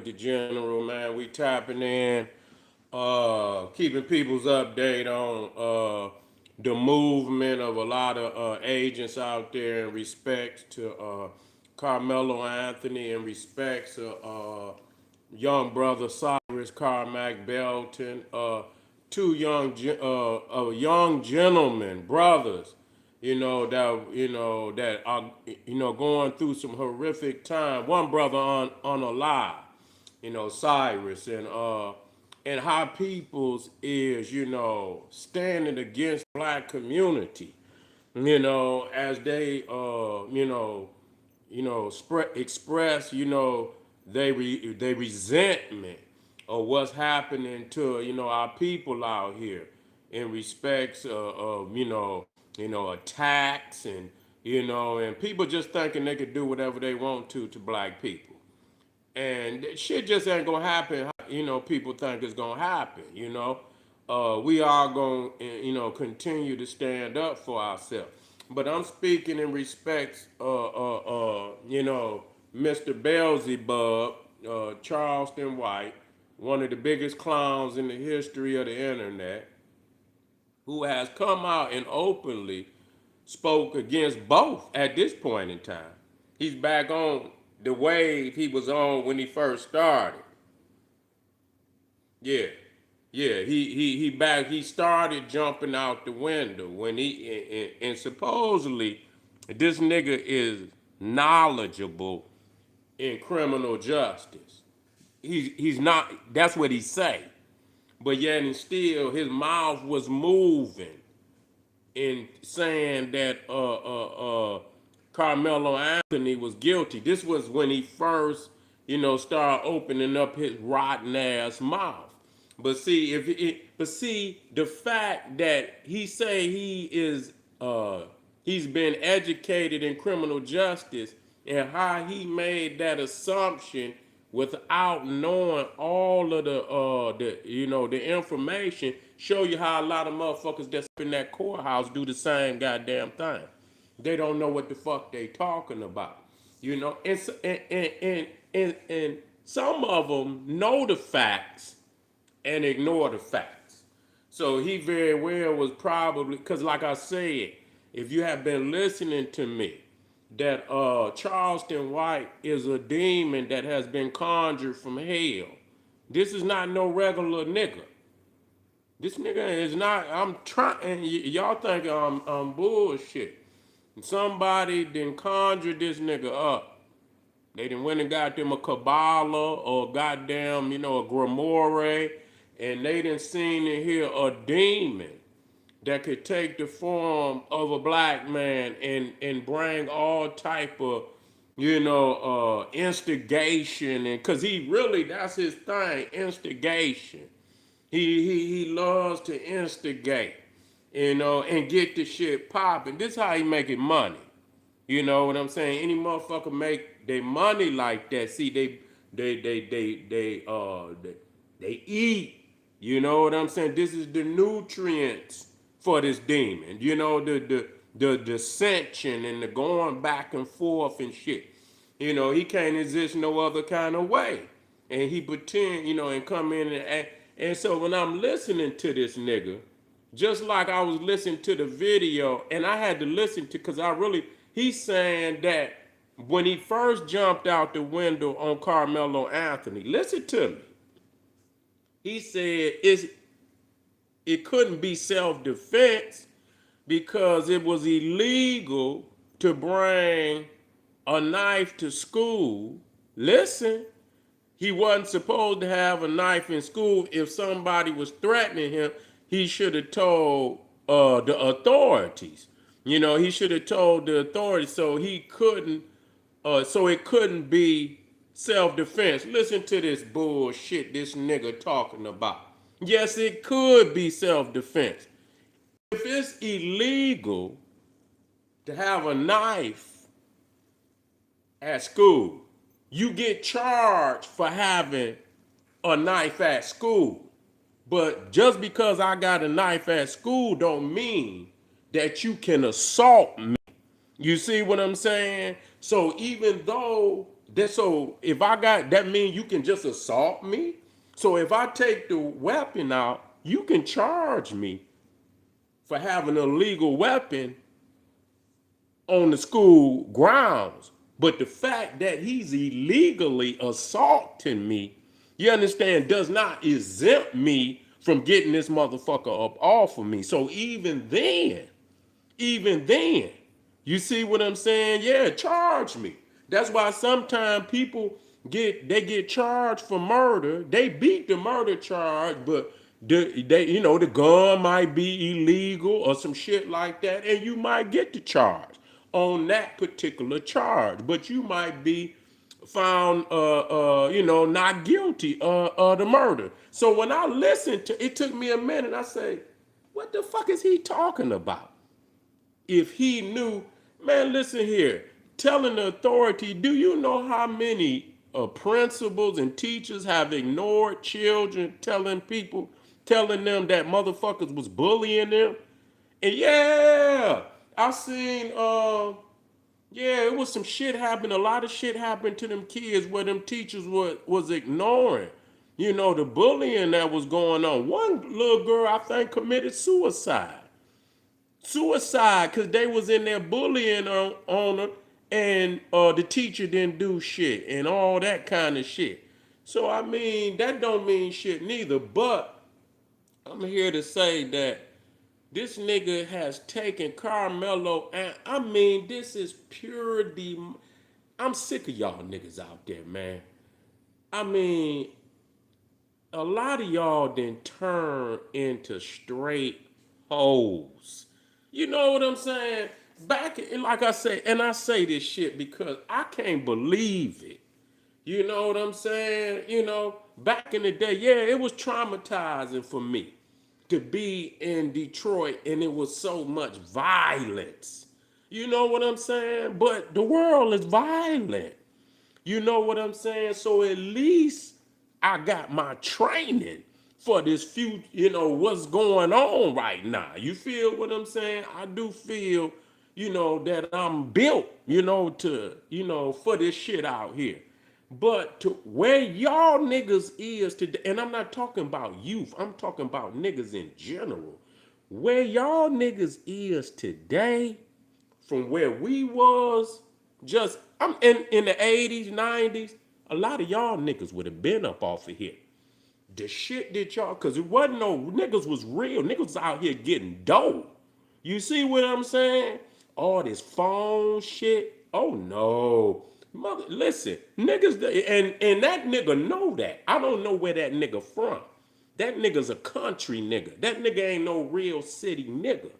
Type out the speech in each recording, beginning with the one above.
the general, man. We tapping in, keeping people's update on the movement of a lot of agents out there in respects to Carmelo Anthony, in respects to young brother Cyrus Carmack Belton, two young gentlemen, brothers, that are going through some horrific time. One brother unalive, Cyrus, and how people's is, standing against the black community, as they express, they resentment of what's happening to, our people out here in respects of, attacks and people just thinking they could do whatever they want to black people. And shit just ain't gonna happen, people think it's gonna happen, we are gonna, continue to stand up for ourselves. But I'm speaking in respects, Mr. Beelzebub, Charleston White, one of the biggest clowns in the history of the internet, who has come out and openly spoke against both at this point in time. He's back on the wave he was on when he first started. Yeah. Yeah, he started jumping out the window when and supposedly this nigga is knowledgeable in criminal justice. He's not, that's what he say. But yet and still his mouth was moving in saying that Carmelo Anthony was guilty. This was when he first, started opening up his rotten ass mouth. But see, the fact that he say he's been educated in criminal justice and how he made that assumption without knowing all of the information, show you how a lot of motherfuckers that's in that courthouse do the same goddamn thing. They don't know what the fuck they talking about, and some of them know the facts and ignore the facts. So he very well was probably, because like I said, if you have been listening to me, that Charleston White is a demon that has been conjured from hell. This is not no regular nigga. This nigga is not, I'm trying, y'all think I'm bullshit. Somebody done conjured this nigga up. They done went and got them a Kabbalah or goddamn, a Grimoire, and they done seen and hear a demon that could take the form of a black man and bring all type of, instigation, and cause he really, that's his thing, instigation. He loves to instigate, and get the shit popping. This is how he making money. You know what I'm saying? Any motherfucker make their money like that. See, they eat. You know what I'm saying? This is the nutrients for this demon. The dissension and the going back and forth and shit. He can't exist no other kind of way. And he pretend, and come in and act. And so when I'm listening to this nigga, just like I was listening to the video, and I had to listen to, because he's saying that when he first jumped out the window on Carmelo Anthony, listen to me. He said it couldn't be self-defense because it was illegal to bring a knife to school. Listen, he wasn't supposed to have a knife in school. If somebody was threatening him, he should have told the authorities. He should have told the authorities, so it couldn't be self-defense. Listen to this bullshit this nigga talking about. Yes, it could be self-defense. If it's illegal to have a knife at school, you get charged for having a knife at school. But just because I got a knife at school don't mean that you can assault me. You see what I'm saying? So even though That so if I got that mean you can just assault me. So if I take the weapon out, you can charge me for having a legal weapon on the school grounds. But the fact that he's illegally assaulting me, you understand, does not exempt me from getting this motherfucker up off of me. So even then, you see what I'm saying? Yeah, charge me. That's why sometimes people get charged for murder. They beat the murder charge, but the gun might be illegal or some shit like that, and you might get the charge on that particular charge, but you might be found not guilty of the murder. So when I listened to it, took me a minute. I say, what the fuck is he talking about? If he knew, man, listen here, telling the authority, do you know how many principals and teachers have ignored children, telling them that motherfuckers was bullying them? And yeah, I seen, yeah, it was some shit happened. A lot of shit happened to them kids where them teachers was ignoring, the bullying that was going on. One little girl, I think, committed suicide because they was in there bullying on her, and the teacher didn't do shit and all that kind of shit. So I mean, that don't mean shit neither. But I'm here to say that this nigga has taken Karmelo, and I mean, this is pure I'm sick of y'all niggas out there, man. I mean, a lot of y'all then turn into straight hoes. You know what I'm saying? Like I say, and I say this shit because I can't believe it. You know what I'm saying? Back in the day, yeah, it was traumatizing for me to be in Detroit, and it was so much violence. You know what I'm saying? But the world is violent. You know what I'm saying? So at least I got my training for this future, what's going on right now. You feel what I'm saying? I do feel, that I'm built, for this shit out here. But to where y'all niggas is today, and I'm not talking about youth, I'm talking about niggas in general. Where y'all niggas is today from where we was, just I'm in the 80s, 90s, a lot of y'all niggas would have been up off of here. The shit that y'all, cause it wasn't no niggas was real. Niggas was out here getting dope. You see what I'm saying? All this phone shit. Oh no. Mother, listen, niggas, and that nigga know that. I don't know where that nigga from. That nigga's a country nigga. That nigga ain't no real city nigga.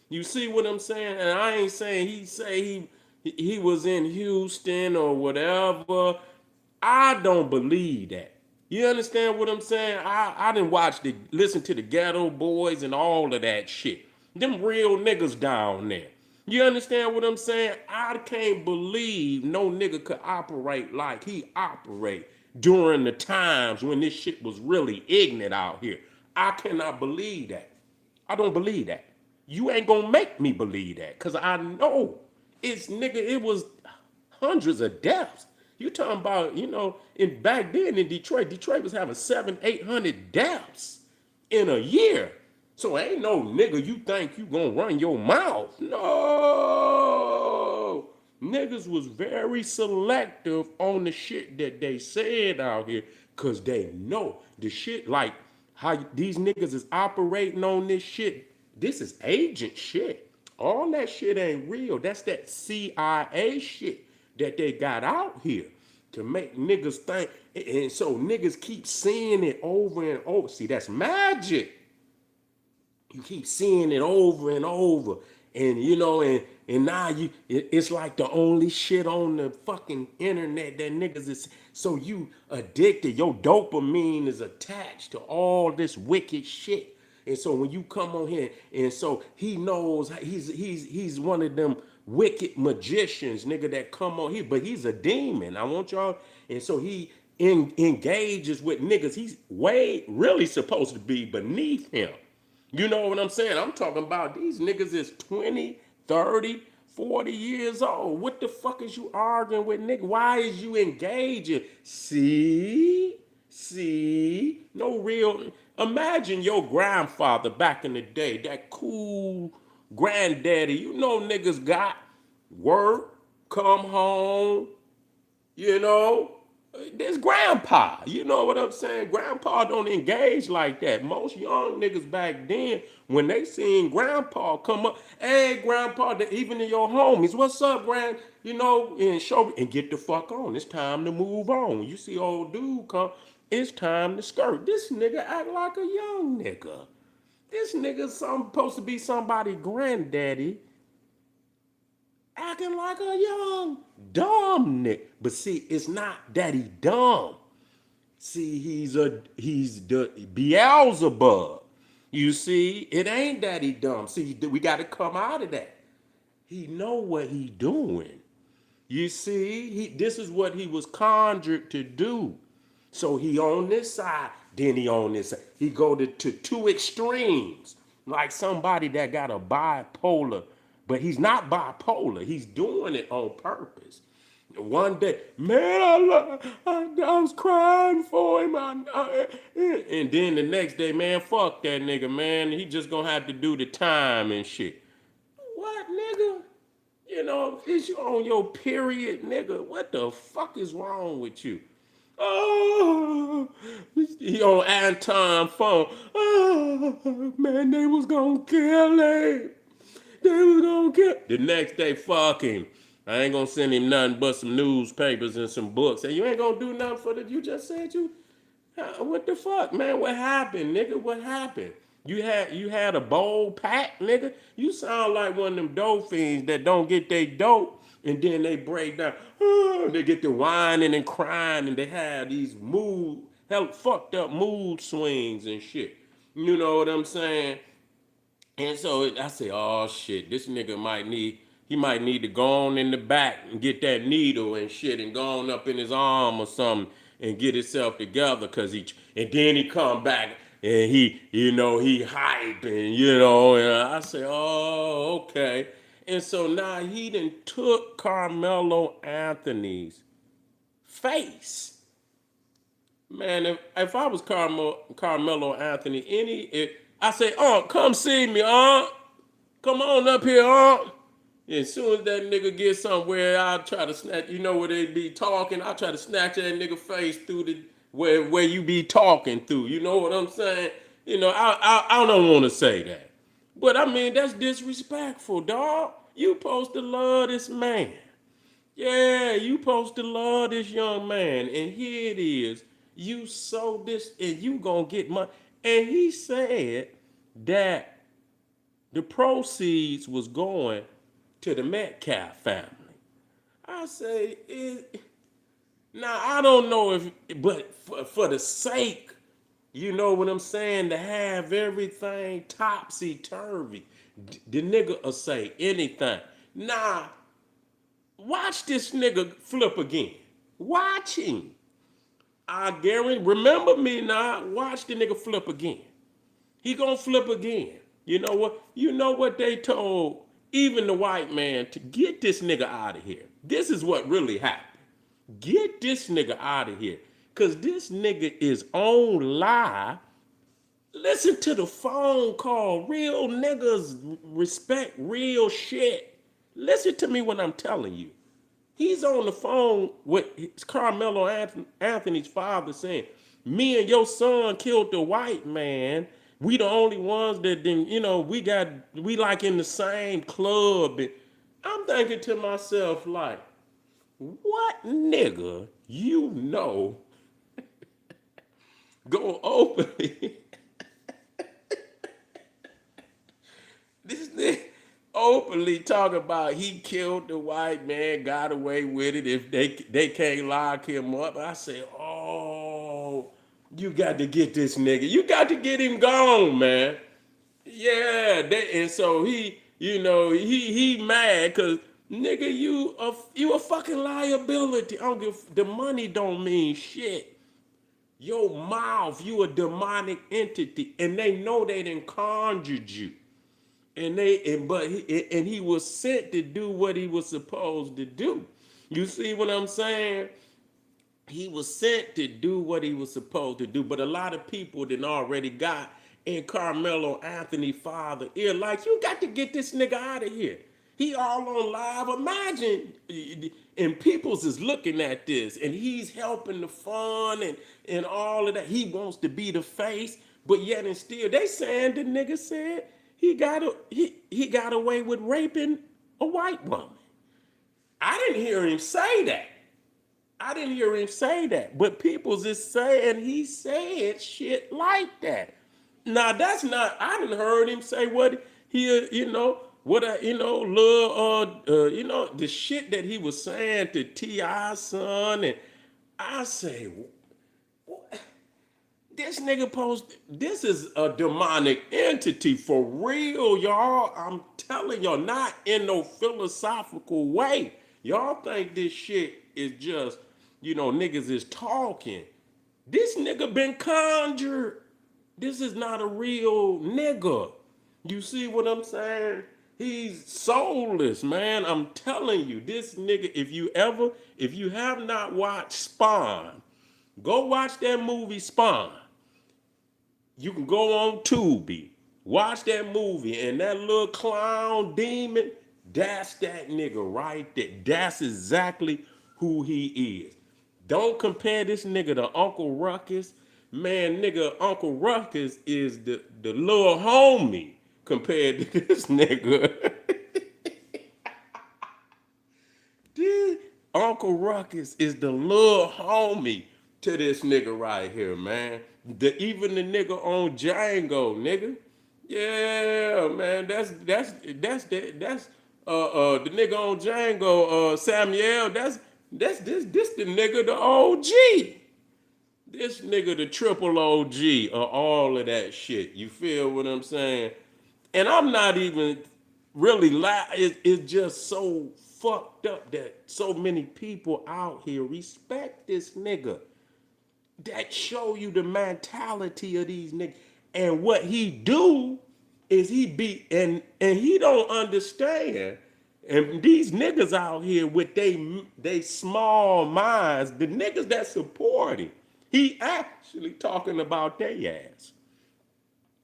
You see what I'm saying? And I ain't saying he was in Houston or whatever. I don't believe that. You understand what I'm saying? I didn't listen to the Ghetto Boys and all of that shit. Them real niggas down there. You understand what I'm saying? I can't believe no nigga could operate like he operate during the times when this shit was really ignorant out here. I cannot believe that. I don't believe that. You ain't gonna make me believe that, cause I know it was hundreds of deaths. You talking about, in back then in Detroit was having 700-800 deaths in a year. So ain't no nigga you think you gonna run your mouth. No. Niggas was very selective on the shit that they said out here, cause they know the shit, like how these niggas is operating on this shit. This is agent shit. All that shit ain't real. That's that CIA shit that they got out here to make niggas think. And so niggas keep seeing it over and over. See, that's magic. You keep seeing it over and over. And and now it's like the only shit on the fucking internet that niggas is. So you addicted. Your dopamine is attached to all this wicked shit. And so when you come on here, and so he knows he's one of them wicked magicians, nigga, that come on here, but he's a demon. I want y'all, and so he engages with niggas he's way really supposed to be beneath him. You know what I'm saying? I'm talking about these niggas is 20, 30, 40 years old. What the fuck is you arguing with, nigga? Why is you engaging? See? See? No real. Imagine your grandfather back in the day, that cool granddaddy. You know niggas got work, come home, you know, this grandpa, you know what I'm saying? Grandpa don't engage like that. Most young niggas back then, when they seen grandpa come up, hey grandpa, even in your homies, what's up, grand? You know, and show and get the fuck on. It's time to move on. You see old dude come, it's time to skirt. This nigga act like a young nigga. This nigga supposed to be somebody granddaddy acting like a young dumb nigga. But see, it's not that he dumb. See, he's the Beelzebub. You see, it ain't that he dumb. See, we got to come out of that. He know what he doing. You see, this is what he was conjured to do. So he on this side, then he on this side. He go to two extremes, like somebody that got a bipolar, but he's not bipolar. He's doing it on purpose. One day, man, I was crying for him. And then the next day, man, fuck that nigga, man. He just gonna have to do the time and shit. What, nigga? You know, is you on your period, nigga? What the fuck is wrong with you? Oh, he on Anton phone. Oh, man, they was gonna kill him. They was gonna kill. The next day, fuck him. I ain't gonna send him nothing but some newspapers and some books. And you ain't gonna do nothing for that. You just said you. What the fuck, man? What happened, nigga? What happened? You had a bold pack, nigga. You sound like one of them dope fiends that don't get they dope and then they break down. Oh, they get to whining and crying and they have these fucked up mood swings and shit. You know what I'm saying? And so I say, oh shit, this nigga might need to go on in the back and get that needle and shit and go on up in his arm or something and get himself together and then he come back and he hype and and I say, oh, okay. And so now he done took Carmelo Anthony's face. Man, if I was Carmelo Anthony, I say, come see me, come on up here, As soon as that nigga get somewhere, I'll try to snatch. You know where they be talking? I'll try to snatch that nigga face through the where you be talking through. You know what I'm saying? I don't want to say that, but I mean that's disrespectful, dog. You supposed to love this man. Yeah, you supposed to love this young man, and here it is. You sold this, and you gonna get money. And he said that the proceeds was going to the Metcalf family. I say, now I don't know but for the sake, you know what I'm saying, to have everything topsy-turvy, the nigga will say anything. Nah, watch this nigga flip again. Watch him. I guarantee, remember me now, watch the nigga flip again. He gonna flip again. You know what? You know what they told even the white man to get this nigga out of here. This is what really happened. Get this nigga out of here. Cause this nigga is on live. Listen to the phone call. Real niggas respect real shit. Listen to me when I'm telling you. He's on the phone with Carmelo Anthony's father saying, me and your son killed the white man. We the only ones that didn't, we like in the same club. And I'm thinking to myself, like, what nigga go openly this nigga openly talk about he killed the white man, got away with it if they can't lock him up. I say, oh, you got to get this nigga. You got to get him gone, man. Yeah, and so he mad because nigga, you a fucking liability. I don't give, the money don't mean shit. Your mouth, you a demonic entity, and they know they done conjured you. and he was sent to do what he was supposed to do. You see what I'm saying? He was sent to do what he was supposed to do. But a lot of people then already got in Carmelo Anthony father ear, like, you got to get this nigga out of here. He all on live. Imagine, and peoples is looking at this, and he's helping the fun and all of that. He wants to be the face, but yet and still, they saying the nigga said he got away with raping a white woman. I didn't hear him say that. I didn't hear him say that, but people's is saying he said shit like that. Now that's not. I didn't heard him say what he, what the shit that he was saying to T.I.'s son, and I say, what? This nigga post. This is a demonic entity for real, y'all. I'm telling y'all, not in no philosophical way. Y'all think this shit is just, niggas is talking. This nigga been conjured. This is not a real nigga. You see what I'm saying? He's soulless, man. I'm telling you, this nigga, if you have not watched Spawn, go watch that movie Spawn. You can go on Tubi, watch that movie, and that little clown demon, that's that nigga right there. That's exactly who he is. Don't compare this nigga to Uncle Ruckus. Man, nigga, Uncle Ruckus is the little homie compared to this nigga. Dude, Uncle Ruckus is the little homie to this nigga right here, man. Even the nigga on Django, nigga. Yeah, man. That's the nigga on Django, Samuel. That's the nigga, the OG. This nigga, the triple OG of all of that shit. You feel what I'm saying? And I'm not even really it's just so fucked up that so many people out here respect this nigga. That show you the mentality of these niggas. And what he do is he be and he don't understand. And these niggas out here with they small minds, the niggas that support him, he actually talking about their ass.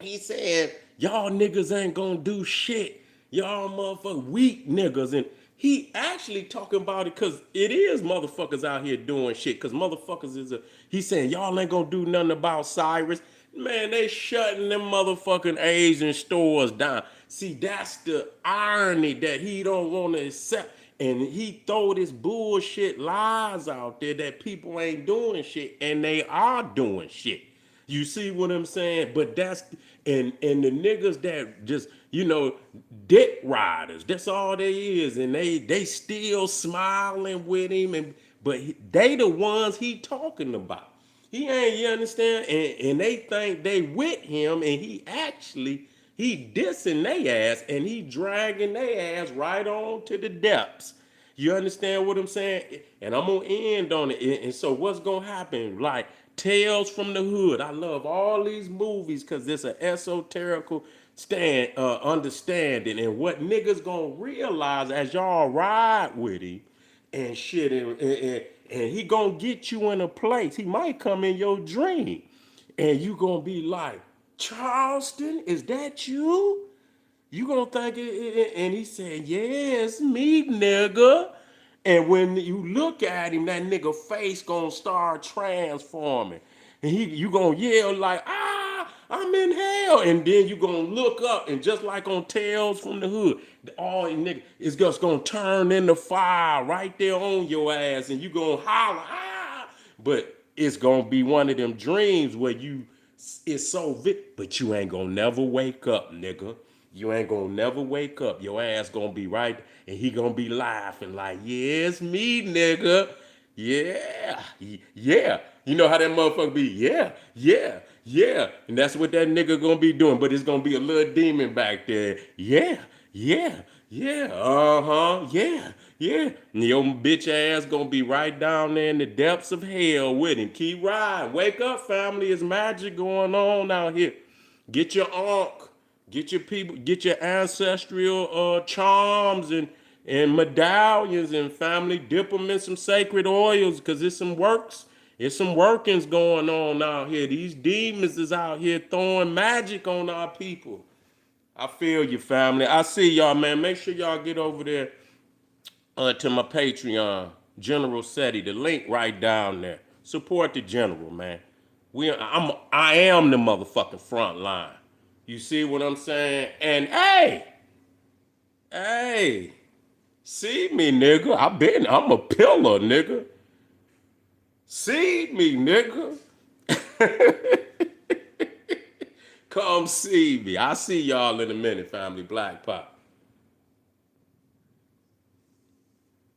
He said, y'all niggas ain't gonna do shit. Y'all motherfucking weak niggas. And he actually talking about it because it is motherfuckers out here doing shit. Because motherfuckers he's saying, y'all ain't gonna do nothing about Cyrus. Man, they shutting them motherfucking Asian stores down. See, that's the irony that he don't want to accept. And he throw this bullshit lies out there that people ain't doing shit. And they are doing shit. You see what I'm saying? But that's and the niggas that just dick riders. That's all they is, and they still smiling with him, but they the ones he talking about. He ain't, you understand? And they think they with him, and he dissing they ass, and he dragging they ass right on to the depths. You understand what I'm saying? And I'm gonna end on it. And so what's gonna happen? Like Tales from the Hood. I love all these movies because it's an esoterical understanding. And what niggas gonna realize as y'all ride with him and shit, and he gonna get you in a place. He might come in your dream, and you gonna be like, Charleston, is that you? You gonna think and he said, yeah, it's me, nigga. And when you look at him, that nigga face gonna start transforming. And you gonna yell like, I'm in hell. And then you gonna look up, and just like on Tales from the Hood, all nigga is just gonna turn into fire right there on your ass, and you gonna holler, But it's gonna be one of them dreams where it's so but you ain't gonna never wake up, nigga. You ain't gonna never wake up. Your ass gonna be right, and he gonna be laughing like, yeah, it's me, nigga. Yeah, yeah. You know how that motherfucker be? Yeah, yeah, yeah. And that's what that nigga gonna be doing. But it's gonna be a little demon back there. Yeah, yeah, yeah. Uh-huh. Yeah, yeah. And your bitch ass gonna be right down there in the depths of hell with him. Keep riding. Wake up, family. It's magic going on out here. Get your ankh. Get your people, get your ancestral charms and medallions and family. Dip them in some sacred oils, cause it's some works. It's some workings going on out here. These demons is out here throwing magic on our people. I feel you, family. I see y'all, man. Make sure y'all get over there to my Patreon, General Seti. The link right down there. Support the general, man. I am the motherfucking front line. You see what I'm saying? And hey, see me, nigga. I'm a pillar, nigga. See me, nigga. Come see me. I see y'all in a minute, family. Black Pop.